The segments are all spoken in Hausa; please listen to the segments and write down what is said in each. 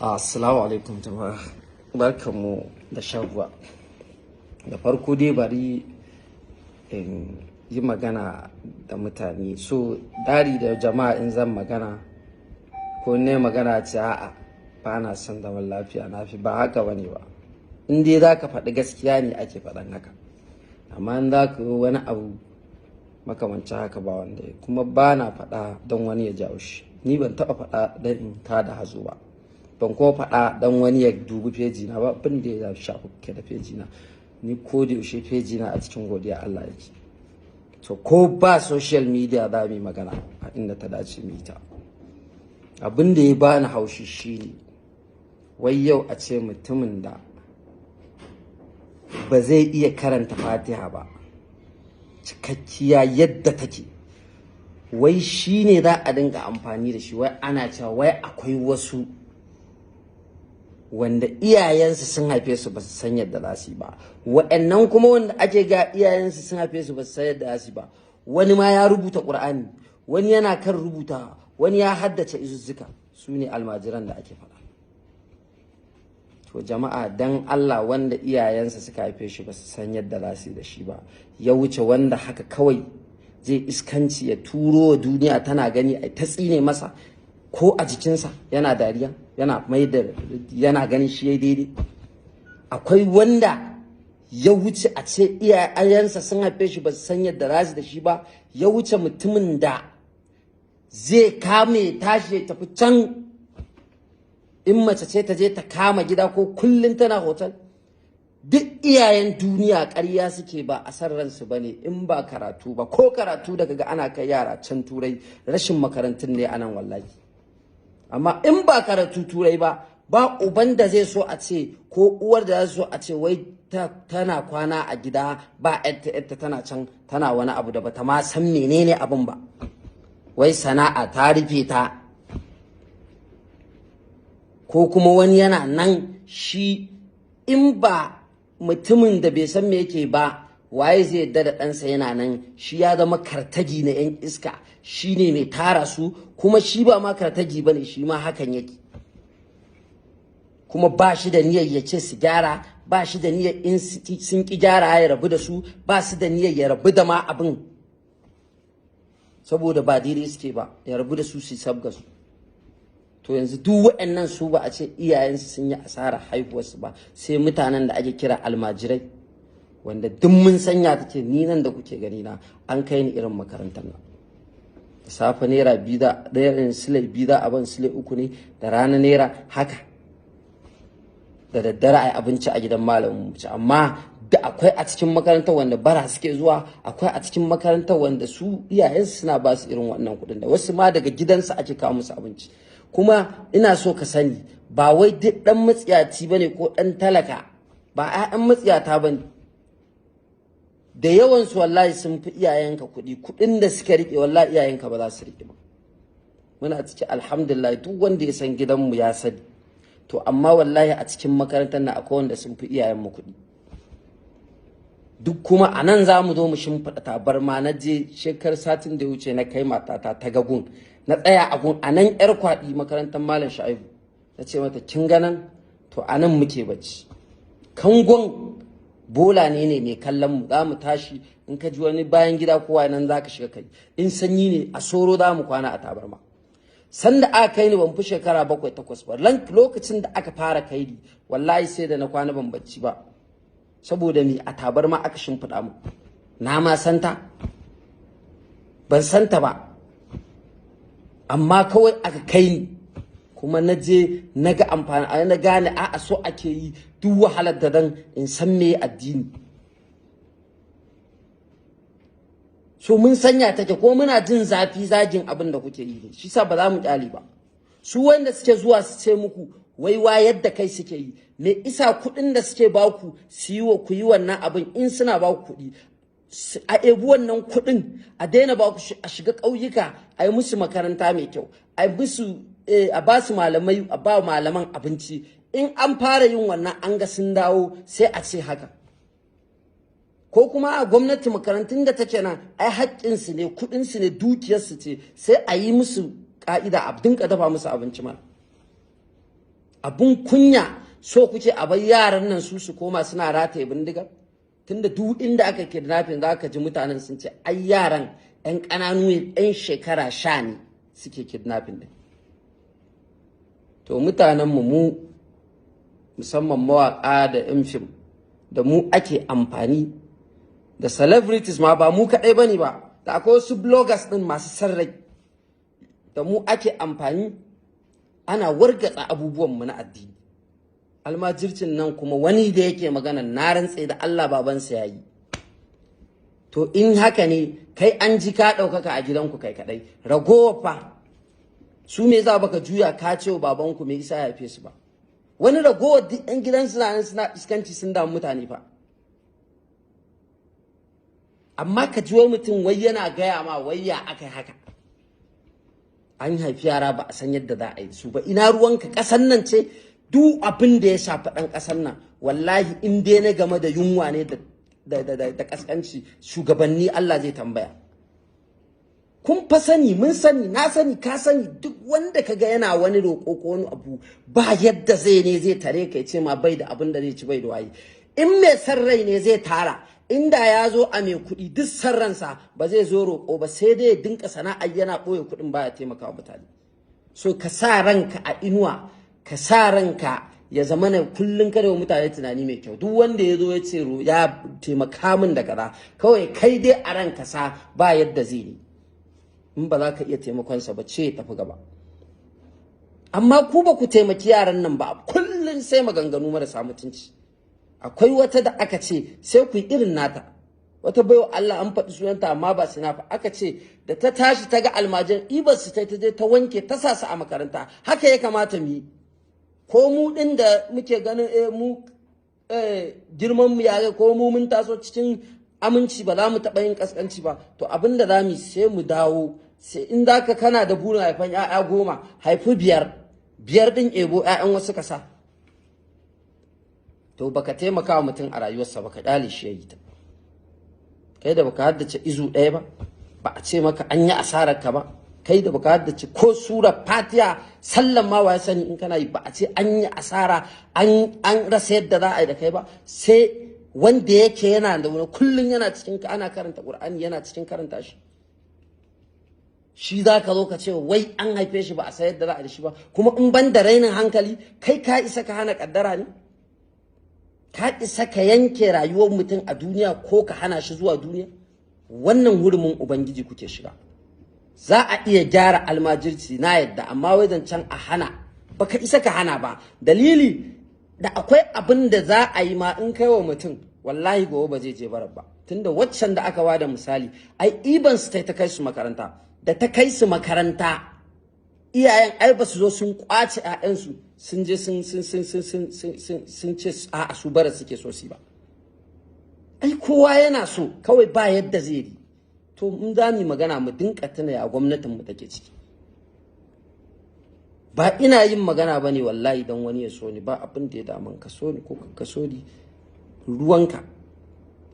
Assalamu alaikum jama'a. Barkanmu da shan ruwa. Da farko dai bari in yi magana da mutane. So dari da jama'a in zan magana ko ne magana ce a'a ba na son zaman lafiya na fi ba haka bane ba. In dai za ka faɗi gaskiya ne ake faɗan haka. Amma in za ka yi wani abu makamancin haka ba wanda kuma ba na faɗa don wani ya jawo shi. Ni ban taɓa faɗa don in tada hazo ba. Ban kuma faɗa dan wani ya dubi feji na ba abin da ya shafi ke da feji na. Ni ko da yaushe feji na a cikin godiya Allah yake. To ko ba social media za mu yi magana a inda ta dace mu yi ta. Abin da ya bani haushi shine wai yau a ce mutumin da ba zai iya karanta Fatiha ba cikakkiya yadda take, wai shine za a dinga amfani da shi, wai ana cewa wai akwai wasu wanda iyayensu sun haife su ba su san yadda za su yi ba, wa'annan kuma wanda ake ga iyayensu sun haife su ba su san yadda za su yi ba, wani ma ya rubuta Qur'ani, wani yana kan rubuta, wani ya haddace izuzzuka, su ne almajiran da ake faɗa. To jama'a dan Allah, wanda iyayensa suka haife shi ba su san yadda za su yi da shi ba, ya wuce wanda haka kawai zai iskanci ya turo wa duniya tana gani a ta tsine masa ko a jikinsa yana dariya, yana ganin shi ya daidai. Akwai wanda ya wuce a ce iyayensa sun haife shi ba su san yadda rasu da shi ba, ya wuce mutumin da zai kame tashi ya tafi can, in mace ce ta je ta kama gida ko kullum tana hotel. Duk iyayen duniya ƙarya suke, ba a san ransu ba ne, in ba karatu ba, ko karatu daga ga ana kai yara can turai, rashin makarantun ne anan wallahi. Amma in ba karatu turai ba uban da zai so a ce ko uwar da zai so a ce wai tana kwana a gida ba yadda tana can tana wani abu da bata ma san menene abin ba, wai sana'a ta rufe ta, ko kuma wani yana nan shi in ba mutumin da bai san me yake ba, waye zai yadda da ɗansa yana nan shi ya zama kartagi na 'yan iska, shi ne mai tara su, kuma shi ba ma kartagi ba ne, shi ma hakan yake, kuma ba shi da niyyar ya ce su gyara, ba shi da niyyar in sun ki gyara ya rabu da su, ba su da niyyar ya rabu da ma abin saboda ba daidai suke ba, ya rabu da su su sabga su. To yanzu duk waɗannan su ba a ce iyayensu sun yi asara haihuwarsu ba, sai mutanen da ake kira almajirai, wanda duk mun sanya take. Ni nan da kuke gani na an kai ni irin makarantar nan, da safe naira biyu da ɗaya sile biyu da abin sile uku ne, da rana naira haka, da daddare a yi abinci a gidan malamin mu ci. Amma da akwai a cikin makarantar wanda bara suke zuwa, akwai a cikin makarantar wanda su iyayensu suna ba su irin wannan kuɗin, da wasu ma daga gidansu ake kawo musu abinci. Kuma ina so ka sani, ba wai duk ɗan matsiyaci bane ko ɗan talaka, ba 'ya'yan matsiyata bane, da yawansu wallahi sun fi iyayenka kuɗin da suka riƙe wallahi iyayenka ba za su riƙe ba. Muna ciki alhamdulillah, duk wanda ya san gidanmu ya sani. To amma wallahi a cikin makarantar nan akwai wanda sun fi iyayenmu kuɗi. Duk kuma a nan za mu zo mu shimfiɗa tabarma. Na je shekar satin da ya wuce na kai matata ta gagun, na tsaya a gun a nan yar kwaɗi makarantar malam Sha'ibu, na ce mata kin ganan, to a nan muke bacci, kangon bola ne mai kallon mu, za mu tashi in ka ji wani bayan gida kowa nan za ka shiga kai, in sanyi ne a soro za mu kwana a tabarma. Sanda aka kai ni ban fi shekara 7-8 ba, lokacin da aka fara kai ni wallahi sai da na kwana ban bacci ba, saboda ni a tabarma aka shimfiɗa mu. Na ma santa? Ban santa ba, amma kawai aka kai ni, kuma na je na ga amfani, na gane a'a so ake yi duk wahalar da dan in san me addini. So mun sanya take, ko muna jin zafi zagin abin da kuke yi ne, shi sa ba za mu kyale ba. Su wanda suke zuwa su ce muku wai wayar da kai suke yi, me isa kuɗin da suke baku su yi wa ku yi wannan abin, in suna baku kuɗi a ebi wannan kuɗin a daina baku, a shiga ƙauyuka a yi musu makaranta mai kyau, a musu a ba su malamai, a ba malaman abinci. In an fara yin wannan an ga sun dawo sai a ce haka. Ko kuma a gwamnati makarantun da take nan ai haƙƙinsu ne, kuɗinsu ne, dukiyarsu ce, sai a yi musu ƙa'ida a dinka dafa musu abinci ma. abun kunya so kuke a bar yaran nan su koma suna rataye bindiga tunda duk inda aka kidnapping za ka ji mutanen sun ce ai yaran 'yan ƙananu 'yan shekara 10 ne suke kidnapping din. To mutanenmu mu musamman mawaƙa da 'yan fim da mu ake amfani da celebrities ma ba mu kaɗai ba ne ba, da akwai wasu bloggers ɗin masu sarrai da mu ake amfani ana wargatsa abubuwanmu na addini. Almajircin nan kuma wani da yake magana na rantse da Allah babansa ya yi. To in haka ne kai an ji ka ɗaukaka a gidanku kai kaɗai, ragowa fa su me za baka juya ka ce wa babanku me isa ya haife su ba. Wani ragowar duk 'yan gidan suna iskanci sun damu mutane fa. Amma ka ji wani mutum wai yana gaya ma wai ya aka haka. An haifi yara ba a san yadda za a yi su ba. Ina ruwanka, ƙasan nan ce duk abin da ya shafi ɗan ƙasan nan wallahi in dai na game da yunwa ne da ƙasƙanci shugabanni Allah zai tambaya. Kun fa sani, mun sani, na sani, ka sani, duk wanda kaga yana wani roƙo ko wani abu ba yadda zai ne zai tare ka ce ma bai da abin da zai ci bai da waye. In mai san rai ne zai tara, inda ya zo a mai kuɗi duk san ransa ba zai zo roƙo ba sai dai ya dinka sana'a yana ɓoye kuɗin baya taimaka wa mutane. So ka sa ranka a inuwa, ka sa ranka ya zama na kullum kada wa mutane tunani mai kyau. Duk wanda ya zo ya ce ya taimaka min da kaza kawai kai dai a ranka sa ba yadda zai yi. In ba za ka iya taimakonsa ba ce tafi gaba. Amma ku ba ku taimaki yaran nan ba, kullum sai maganganu marasa mutunci. Akwai wata da aka ce sai ku yi irin nata, wata baiwa Allah an faɗi sunanta amma ba sinafa, aka ce da ta tashi ta ga almajin ibar su ta je ta wanke ta sa su a makaranta. Haka ya kamata mu yi. Ko mu ɗin da muke ganin mu girman mu ya ko mu mun taso cikin aminci ba za mu taɓa yin ƙasƙanci ba, to abin da za mu sai mu dawo, sai in da ka kana da burin haifan 'ya'ya 10 haifi 5 ɗin ebo 'ya'yan wasu ka sa. To baka taimaka wa mutum a rayuwarsa ba, ka ɗale shi ya yi ta. Kai da baka haddace izu ɗaya ba, ba a ce maka an yi asarar ka ba. Kai da baka haddace ko sura fatiha sallan ma wa ya sani in kana yi, ba a ce an yi asara an rasa yadda za a yi da kai ba. Sai wanda yake yana da wani kullun yana cikin ana karanta Qur'ani yana cikin karanta shi za ka zo ka ce wai an haife shi ba a sayar da za a da shi ba. Kuma in ban da rainin hankali kai ka isa ka hana kaddara ne? Ka isa ka yanke rayuwar mutum a duniya ko ka hana shi zuwa duniya? Wannan hurumin ubangiji kuke shiga. Za a iya gyara almajirci na yadda, amma wai zancen a hana baka isa ka hana ba. Dalili da akwai abin da za a yi ma in kai wa mutum wallahi gobe ba zai je barar ba. Tunda waccan da aka bada misali ai iban su ta kai su makaranta, da ta kai su makaranta iyayen ai ba su zo sun kwace ƴaƴansu sun je sun ce a'a su bara suke so su ba. Ai kowa yana so, kawai ba yadda zai yi. To in za mu magana mu dinka tuna ya gwamnatin mu take ciki. Ba ina yin magana ba ne wallahi don wani ya so ni, ba abin da ya daman ka so ni ko ka so ni ruwanka.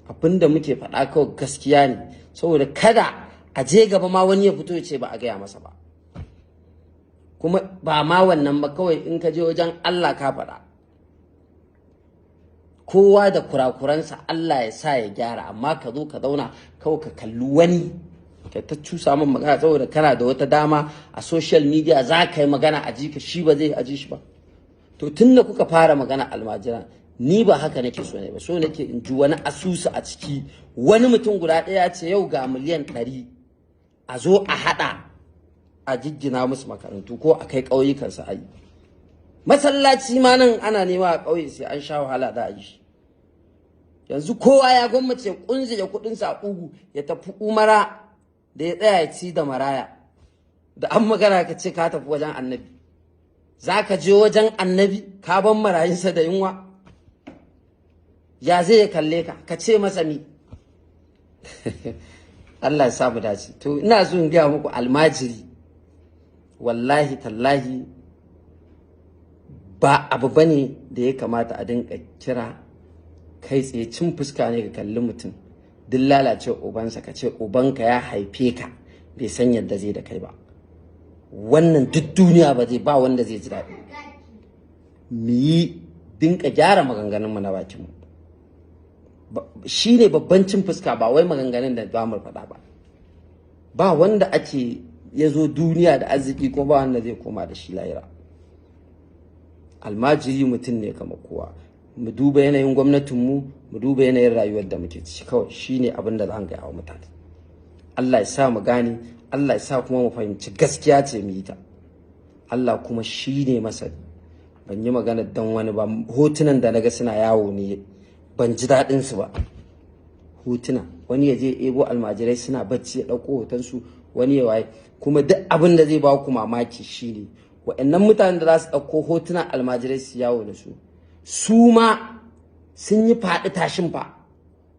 Abin da muke faɗa kawai gaskiya ne, saboda kada a je gaba ma wani ya fito ya ce ba a gaya masa ba. Kuma ba ma wannan ba, kawai in ka je wajen Allah ka faɗa. Kowa da kurakuransa Allah ya sa ya gyara, amma ka zo ka zauna kawai ka kalli wani ka ta cusa min magana saboda kana da wata dama a social media za ka yi magana a jika shi ba zai aji shi ba. To tun da kuka fara magana almajira ni ba haka nake so ne ba, so nake in ji wani asusu a ciki wani mutum guda ɗaya ce yau ga miliyan 100 a zo a haɗa a jiggina musu makarantu ko a kai ƙauyukansu a yi. Masallaci ma nan ana nema a ƙauye sai an sha wahala da a yi shi. Yanzu kowa ya gwammace kunzige kuɗinsa a ƙugu ya tafi umara da ya tsaya ya ci da maraya. Da an magana ka ce ka tafi wajen annabi, za ka je wajen annabi ka ban marayinsa da yunwa? Ya zai ya kalle ka ka ce masa mi? Allah ya sa mu dace. To ina so in gaya muku almajiri wallahi tallahi ba abu bane da ya kamata a dinka kira kai tsaye cin fuska ne ka kalli mutum duk lalace ubansa ka ce ubanka ya haife ka bai san yadda zai da kai ba. Wannan duk duniya ba wanda zai ji daɗi. mu yi dinka gyara maganganunmu na bakinmu. Shi ne babban cin fuska, ba wai maganganun da za mu faɗa ba. Ba wanda ake ya zo duniya da arziki ko ba wanda zai koma da shi lahira. Almajiri mutum ne kamar kowa. Mu duba yanayin gwamnatinmu, mu duba yanayin rayuwar da muke ciki, kawai shi ne abin da za mu gaya wa mutane. Allah ya sa mu gane, Allah ya sa kuma mu fahimci gaskiya ce mu yi ta. Allah kuma shi ne masani. Ban yi magana don wani ba. Hotunan da naga suna yawo ne ban ji daɗin su ba. Hotuna wani ya je ebo almajirai suna bacci ya ɗauko hotonsu, wani ya waye. Kuma duk abin da zai ba ku mamaki shine wa'annan mutanen da za su ɗauko hotunan almajirai su yawo da su ma sun yi faɗi tashin fa.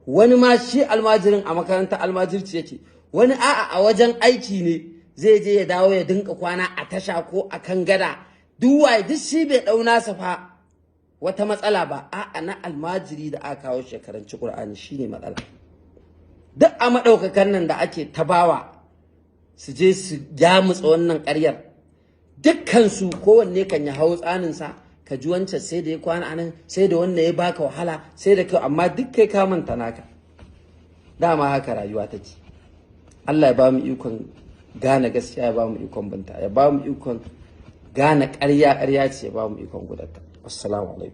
Wani ma shi almajirin a makaranta almajirci yake, wani a wajen aiki ne zai je ya dawo ya dinka kwana a tasha ko a kan gada. Duk shi bai ɗau nasa fa wata matsala ba. Na almajiri da aka kawo shekaranci Qur'ani shine matsala. Duk a madaukakan nan da ake tabawa su je su jamutsa wannan ƙaryar, dukkan su kowanne kan ya hau tsanin sa, ka ji wancan sai da ya kwana anan, sai da wannan ya baka wahala, sai da kai, amma duk kai ka manta naka. Dama haka rayuwa take. Allah ya ba mu ikon gane gaskiya, ya ba mu ikon binta, ya ba mu ikon gane ƙarya ce, ya ba mu ikon gudanta. Assalamu alaikum.